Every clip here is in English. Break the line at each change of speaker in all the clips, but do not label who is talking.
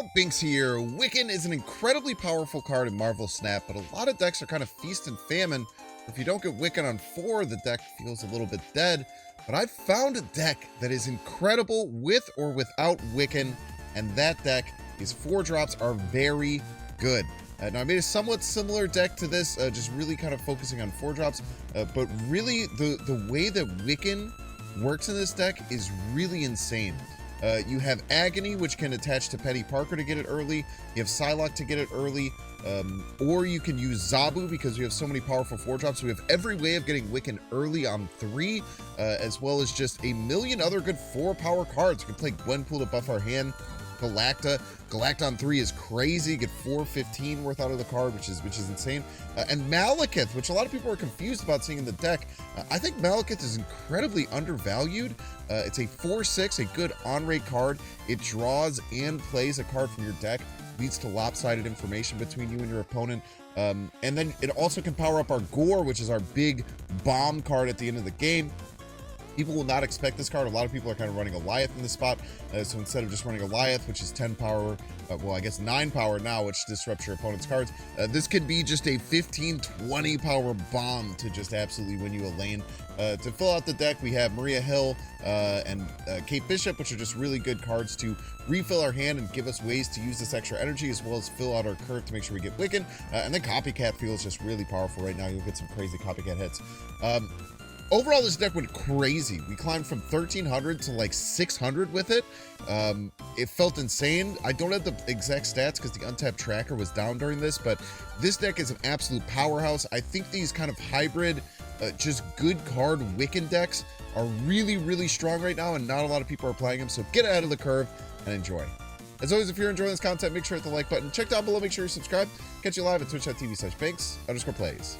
up, Binks here? Wiccan is an incredibly powerful card in Marvel Snap, but a lot of decks are kind of feast and famine. If you don't get Wiccan on 4, the deck feels a little bit dead. But I've found a deck that is incredible with or without Wiccan, and that deck is 4-drops are very good. Now, I made a somewhat similar deck to this, just really kind of focusing on 4-drops, but really the way that Wiccan works in this deck is really insane. You have Agony, which can attach to Petty Parker to get it early. You have Psylocke to get it early. Or you can use Zabu because you have so many powerful 4-drops. So we have every way of getting Wiccan early on 3, as well as just a million other good 4-power cards. You can play Gwenpool to buff our hand. Galacta. Galacta on 3 is crazy. Get 4/15 worth out of the card, which is insane. And Malekith, which a lot of people are confused about seeing in the deck. I think Malekith is incredibly undervalued. It's a 4/6, a good on-rate card. It draws and plays a card from your deck, leads to lopsided information between you and your opponent. And then it also can power up our Gore, which is our big bomb card at the end of the game. People will not expect this card. A lot of people are kind of running Goliath in this spot. So instead of just running Goliath, which is 10 power, well, I guess 9 power now, which disrupts your opponent's cards, this could be just a 15, 20 power bomb to just absolutely win you a lane. To fill out the deck, we have Maria Hill and Kate Bishop, which are just really good cards to refill our hand and give us ways to use this extra energy, as well as fill out our curve to make sure we get Wiccan. And then Copycat feels just really powerful right now. You'll get some crazy Copycat hits. Overall, this deck went crazy. We climbed from 1,300 to like 600 with it. It felt insane. I don't have the exact stats because the untapped tracker was down during this, but this deck is an absolute powerhouse. I think these kind of hybrid, just good card Wiccan decks are really, really strong right now, and not a lot of people are playing them, so get ahead of the curve and enjoy. As always, if you're enjoying this content, make sure to hit the like button. Check down below, make sure you subscribe. Catch you live at twitch.tv/Binks_plays.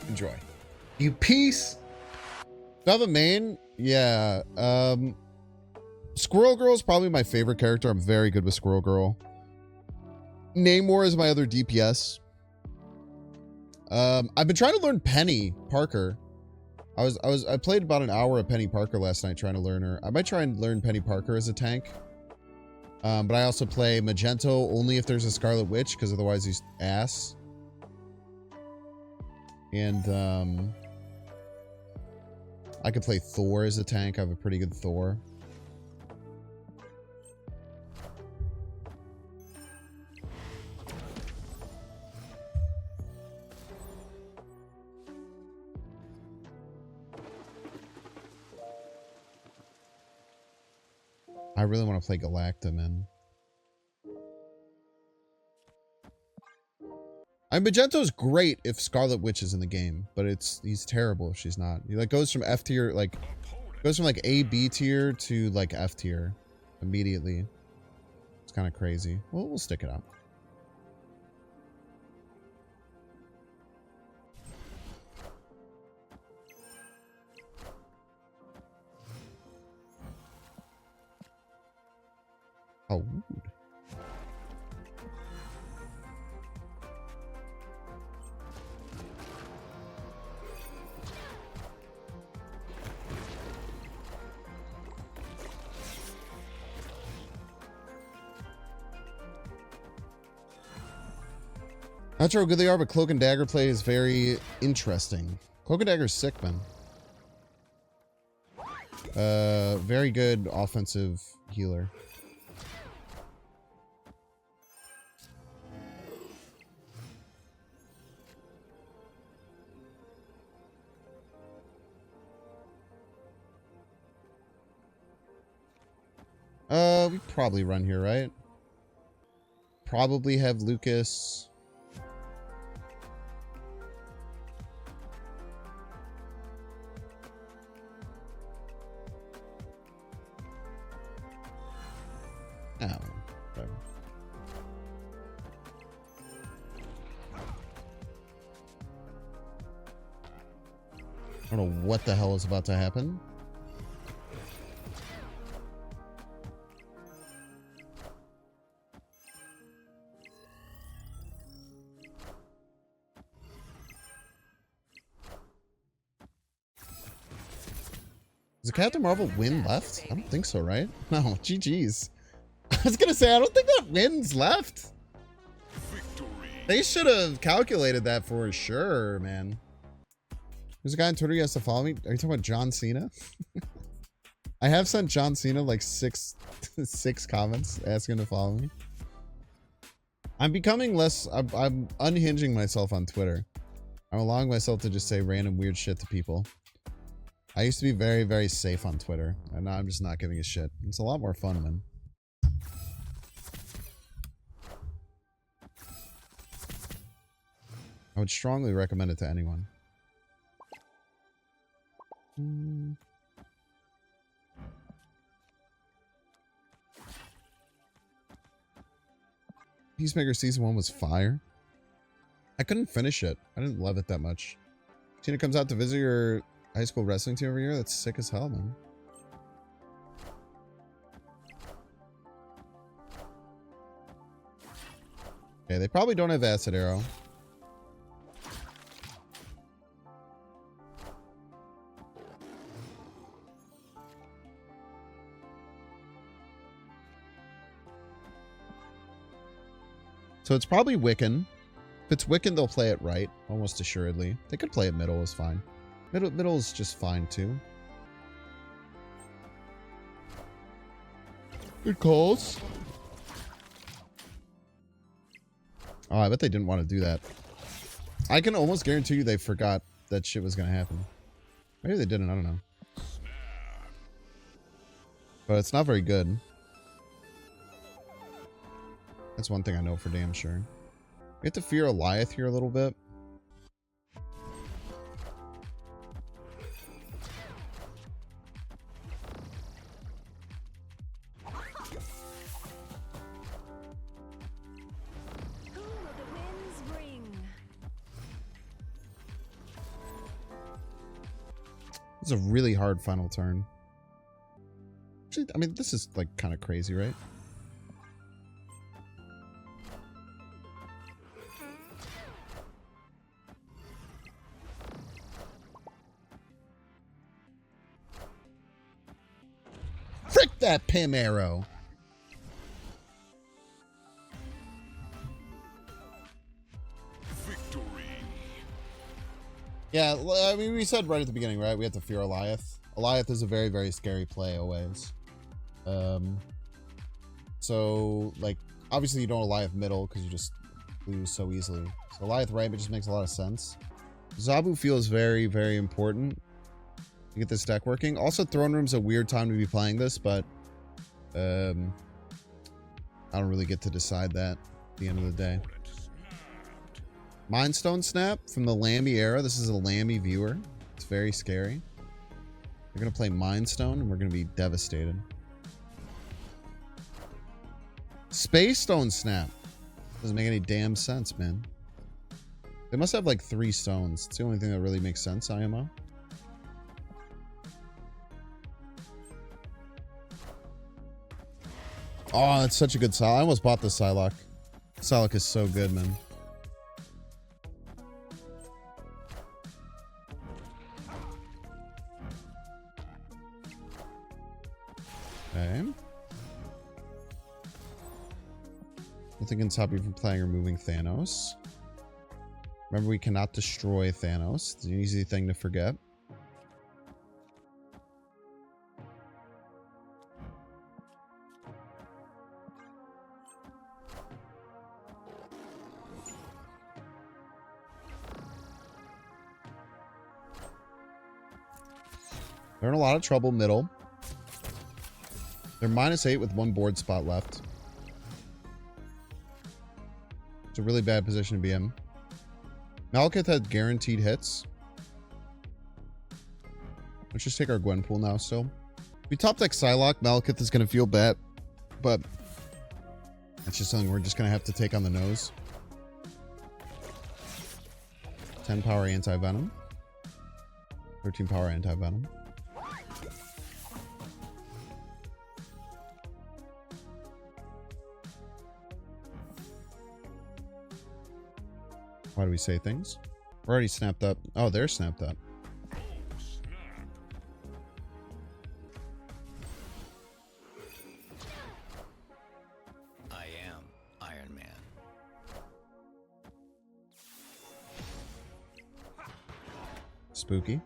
Enjoy. You peace. Now the main, yeah. Squirrel Girl is probably my favorite character. I'm very good with Squirrel Girl. Namor is my other DPS. I've been trying to learn Penny Parker. I played about an hour of Penny Parker last night trying to learn her. I might try and learn Penny Parker as a tank. But I also play Magento only if there's a Scarlet Witch, because otherwise he's ass. And I could play Thor as a tank. I have a pretty good Thor. I really want to play Galacta, man. Magento's great if Scarlet Witch is in the game, but he's terrible if she's not. He like goes from F tier, like goes from like A, B tier to like F tier immediately. It's kind of crazy. Well, we'll stick it out. Oh. Not sure how good they are, but Cloak and Dagger play is very interesting. Cloak and Dagger is sick, man. Very good offensive healer. We probably run here, right? Probably have Lucas. Oh, whatever. I don't know what the hell is about to happen. Does Captain Marvel win left? I don't think so, right? No, GG's. was gonna say, I don't think that wins left.
Victory.
They should have calculated that for sure, man. There's a guy on Twitter who has to follow me. Are you talking about John Cena? I have sent John Cena like six comments asking to follow me. I'm becoming less, I'm unhinging myself on Twitter. I'm allowing myself to just say random weird shit to people. I used to be very, very safe on Twitter, and now I'm just not giving a shit. It's a lot more fun, man. I would strongly recommend it to anyone. Peacemaker Season 1 was fire. I couldn't finish it. I didn't love it that much. Tina comes out to visit your high school wrestling team every year? That's sick as hell, man. Okay, they probably don't have Acid Arrow. So it's probably Wiccan. If it's Wiccan, they'll play it right, almost assuredly. They could play it middle is fine. Middle is just fine too. Good calls. Oh, I bet they didn't want to do that. I can almost guarantee you they forgot that shit was going to happen. Maybe they didn't, I don't know. But it's not very good. That's one thing I know for damn sure. We have to fear Goliath here a little bit. It's a really hard final turn. Actually, I mean, this is like kind of crazy, right? Frick that Pim arrow.
Victory.
Yeah, I mean, we said right at the beginning, right? We have to fear Goliath. Goliath is a very, very scary play always. So, like, obviously you don't Goliath middle because you just lose so easily. So Goliath right, but just makes a lot of sense. Zabu feels very, very important to get this deck working. Also, Throne Room's a weird time to be playing this, but I don't really get to decide that at the end of the day. Mindstone Snap from the Lammy era. This is a Lammy viewer. It's very scary. They're going to play Mindstone, and we're going to be devastated. Space Stone Snap. Doesn't make any damn sense, man. They must have like 3 stones. It's the only thing that really makes sense, IMO. Oh, that's such a good Psylocke. I almost bought this Psylocke. Psylocke is so good, man. Okay. Nothing can stop you from playing or moving Thanos. Remember, we cannot destroy Thanos. It's an easy thing to forget. They're in a lot of trouble middle. They're -8 with 1 board spot left. It's a really bad position to be in. Malekith had guaranteed hits. Let's just take our Gwenpool now still. If we top deck Psylocke, Malekith is going to feel bad. But that's just something we're just going to have to take on the nose. 10 power anti-venom. 13 power anti-venom. Why do we say things? We're already snapped up. Oh, they're snapped up. Spooky.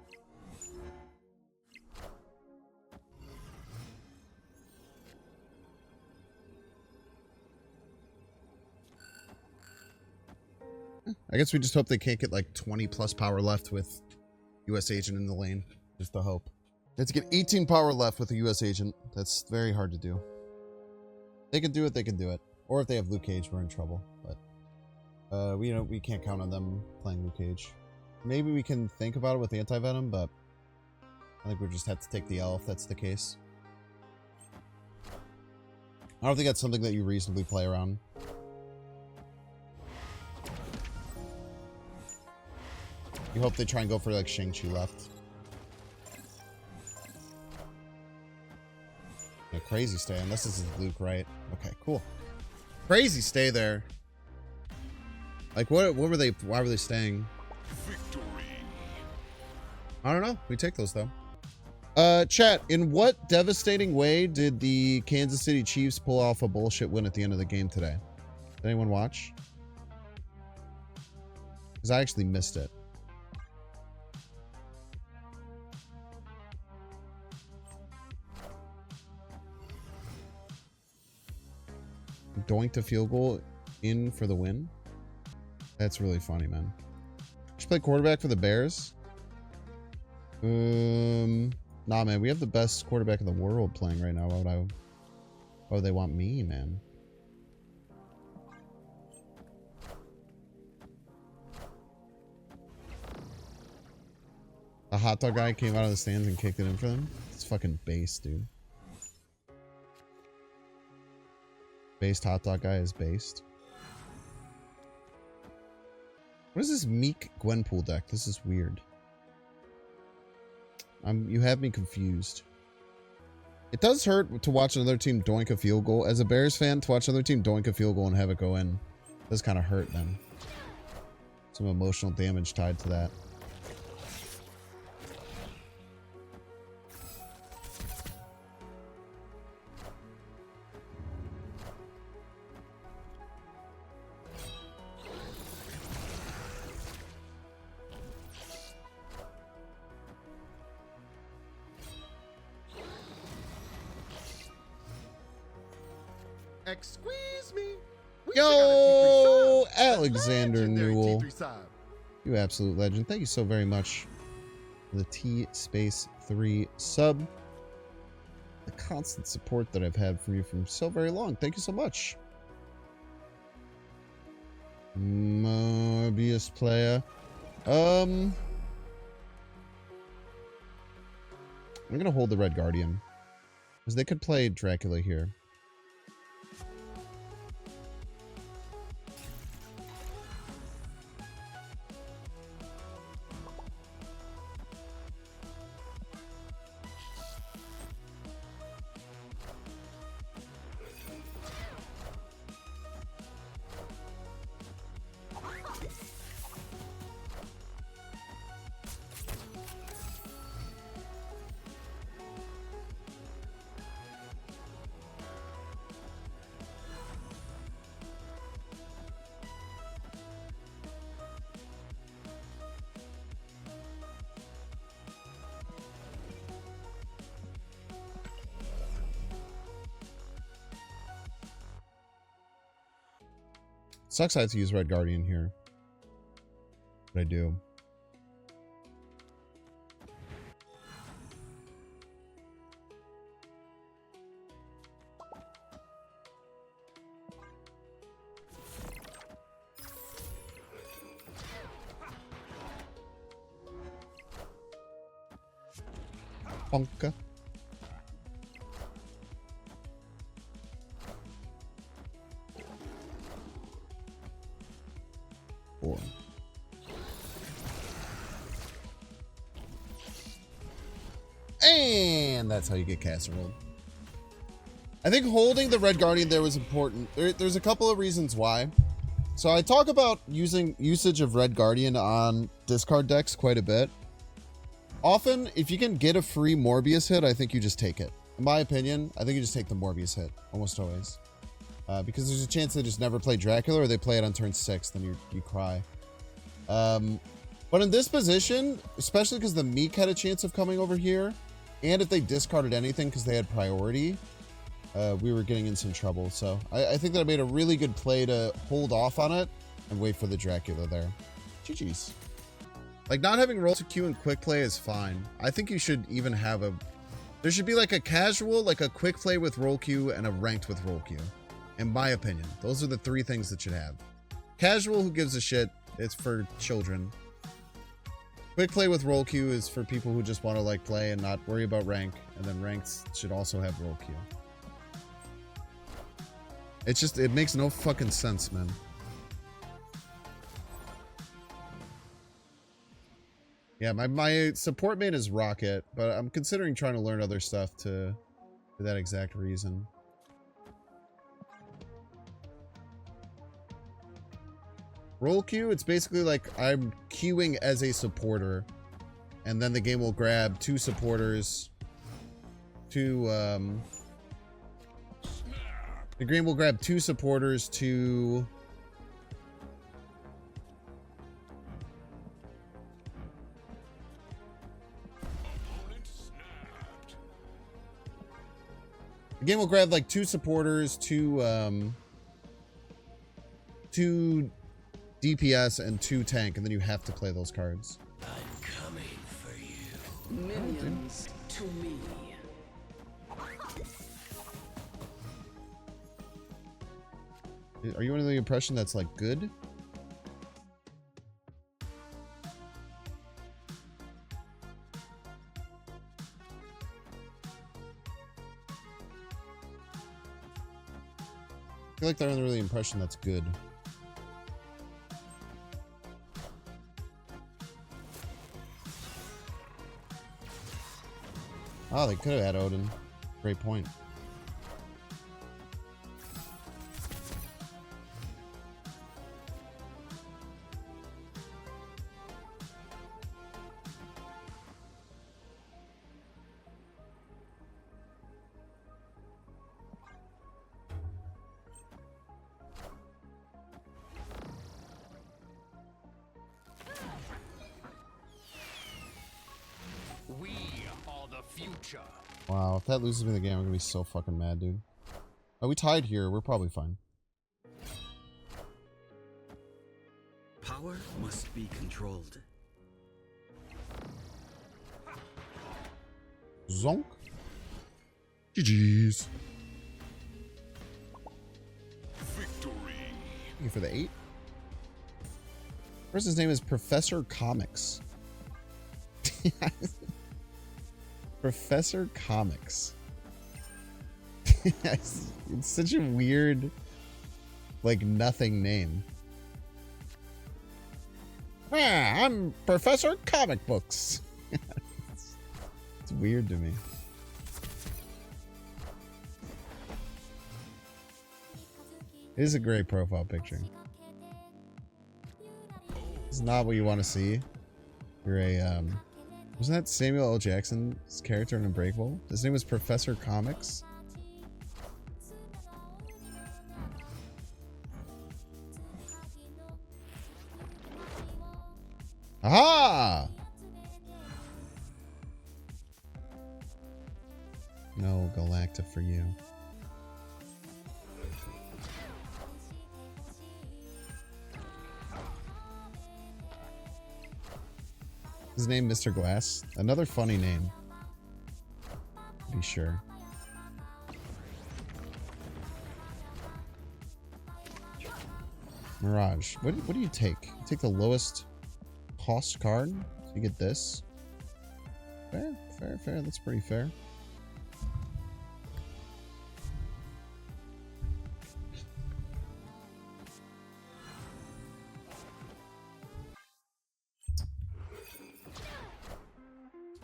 I guess we just hope they can't get like 20 plus power left with US agent in the lane. Just a hope. They have to get 18 power left with a US agent. That's very hard to do. They can do it, they can do it. Or if they have Luke Cage, we're in trouble. But we can't count on them playing Luke Cage. Maybe we can think about it with anti-venom, but I think we just have to take the L if that's the case. I don't think that's something that you reasonably play around. You hope they try and go for like Shang-Chi left. Yeah, crazy stay, unless this is Luke, right? Okay, cool. Crazy stay there. Like what were they, why were they staying?
Victory.
I don't know. We take those though. Chat, in what devastating way did the Kansas City Chiefs pull off a bullshit win at the end of the game today? Did anyone watch? Because I actually missed it. Doinked a field goal in for the win. That's really funny, man. Should play quarterback for the Bears. Nah, man, we have the best quarterback in the world playing right now. Why would they want me, man? A hot dog guy came out of the stands and kicked it in for them. It's fucking based, dude. Based hot dog guy is based. What is this Meek Gwenpool deck? This is weird. You have me confused. It does hurt to watch another team doink a field goal. As a Bears fan, to watch another team doink a field goal and have it go in does kind of hurt then. Some emotional damage tied to that.
Excuse me.
Yo, Alexander Newell. You absolute legend. Thank you so very much for the T-Space-3 sub. The constant support that I've had from you from so very long. Thank you so much. Morbius player. I'm gonna hold the Red Guardian. Because they could play Dracula here. Sucks I have to use Red Guardian here. But I do. Bonka. And that's how you get casserole. I think holding the Red Guardian there was important. There's a couple of reasons why. So I talk about usage of Red Guardian on discard decks quite a bit. Often, if you can get a free Morbius hit, I think you just take it. In my opinion, I think you just take the Morbius hit, almost always. Because there's a chance they just never play Dracula, or they play it on turn 6, then you cry. But in this position, especially because the Meek had a chance of coming over here, and if they discarded anything because they had priority, we were getting in some trouble. So I think that I made a really good play to hold off on it and wait for the Dracula there. GG's. Like, not having roll to queue and quick play is fine. I think you should even have a... There should be like a casual, like a quick play with roll queue and a ranked with roll queue. In my opinion. Those are the three things that should have. Casual, who gives a shit? It's for children. Quick play with roll queue is for people who just want to like play and not worry about rank. And then ranks should also have roll queue. It's just, it makes no fucking sense, man. Yeah, my support main is Rocket, but I'm considering trying to learn other stuff for that exact reason. Roll queue, it's basically like I'm queuing as a supporter, and then the game will grab two supporters, the game will grab two supporters to... The game will grab like two supporters, two DPS and two tank, and then you have to play those cards.
I'm coming for you. Minions to me.
Are you under the impression that's like good? I feel like they're under the impression that's good. Oh, they could have had Odin. Great point.
We are the future.
Wow, if that loses me the game, I'm gonna be so fucking mad, dude. Oh, we tied here. We're probably fine.
Power must be controlled.
Zonk. GG's.
Victory.
Thank you for the 8. Person's name is Professor Comics. Professor Comics. It's such a weird, like, nothing name. Ah, I'm Professor Comic Books. It's weird to me. It is a great profile picture. It's not what you want to see. You're a, wasn't that Samuel L. Jackson's character in Unbreakable? His name was Professor Comics. Aha! No Galacta for you. His name Mr. Glass. Another funny name. Be sure. Mirage. What do you take? You take the lowest cost card. So you get this. Fair, fair, fair. That's pretty fair.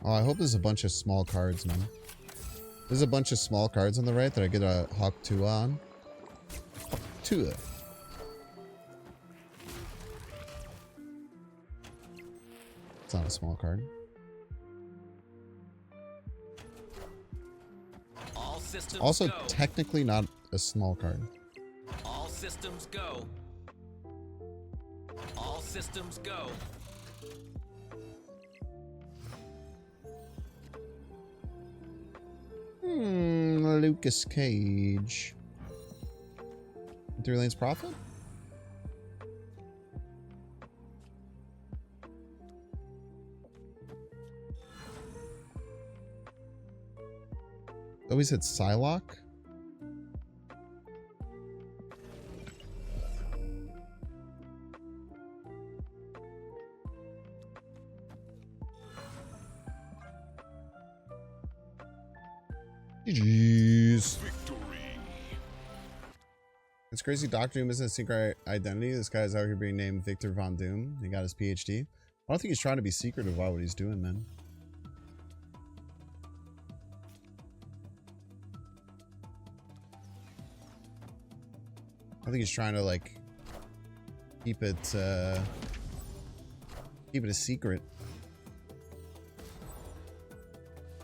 Oh, I hope there's a bunch of small cards, man. There's a bunch of small cards on the right that I get a Hawk 2 on. Hawk 2. It's not a small card.
All systems
Also,
go.
technically not a small card.
All systems go. All systems go.
Lucas Cage. 3 lanes profit? Always hit Psylocke. GG's. It's crazy Doctor Doom isn't a secret identity. This guy's out here being named Victor Von Doom. He got his PhD. I don't think he's trying to be secretive about what he's doing, man. I think he's trying to like keep it a secret.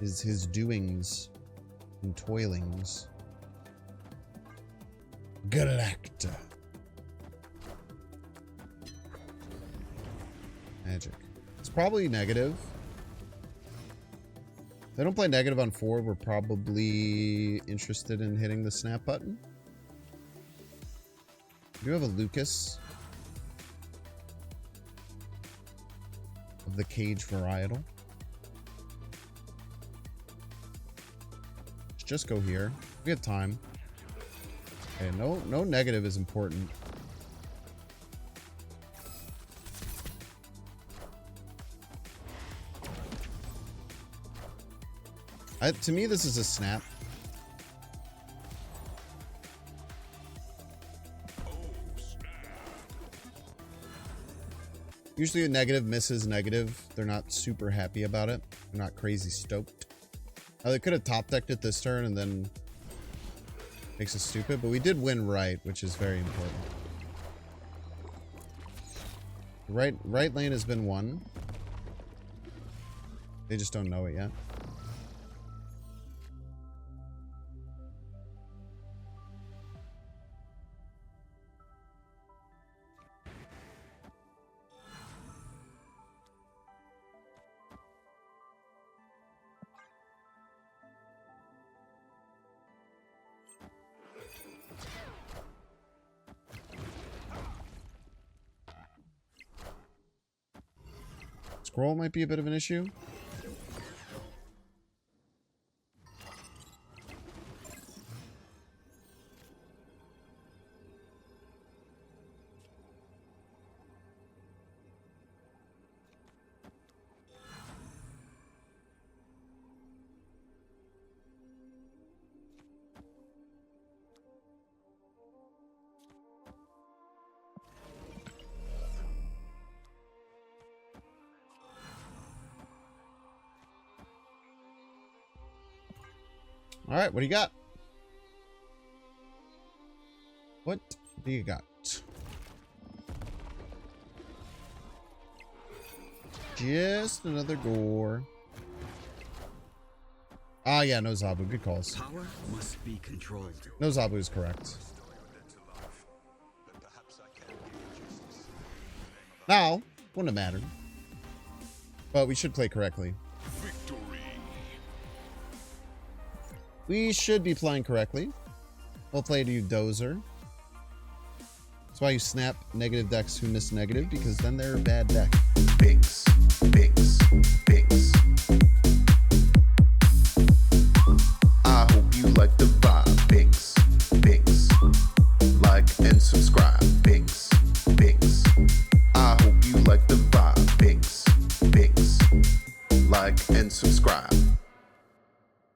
His doings and toilings. Galacta. Magic. It's probably negative. If they don't play negative on 4, we're probably interested in hitting the snap button. We do have a Lucas of the Cage varietal. Let's just go here. We have time. Okay, no negative is important. To me, this is a snap. Usually a negative misses negative. They're not super happy about it. They're not crazy stoked. They could have top decked it this turn and then makes us stupid, but we did win right, which is very important. Right lane has been won. They just don't know it yet. Scroll might be a bit of an issue. All right, what do you got? What do you got? Just another gore. Ah, yeah, no Zabu. Good calls.
Power must be controlled.
No Zabu is correct. Now, wouldn't have mattered. But we should play correctly. We should be playing correctly. We'll play to you, Dozer. That's why you snap negative decks who miss negative, because then they're a bad deck.
Binks, binks, binks. I hope you like the vibe. Binks, binks. Like and subscribe. Binks, binks. I hope you like the vibe. Binks, binks. Like and subscribe.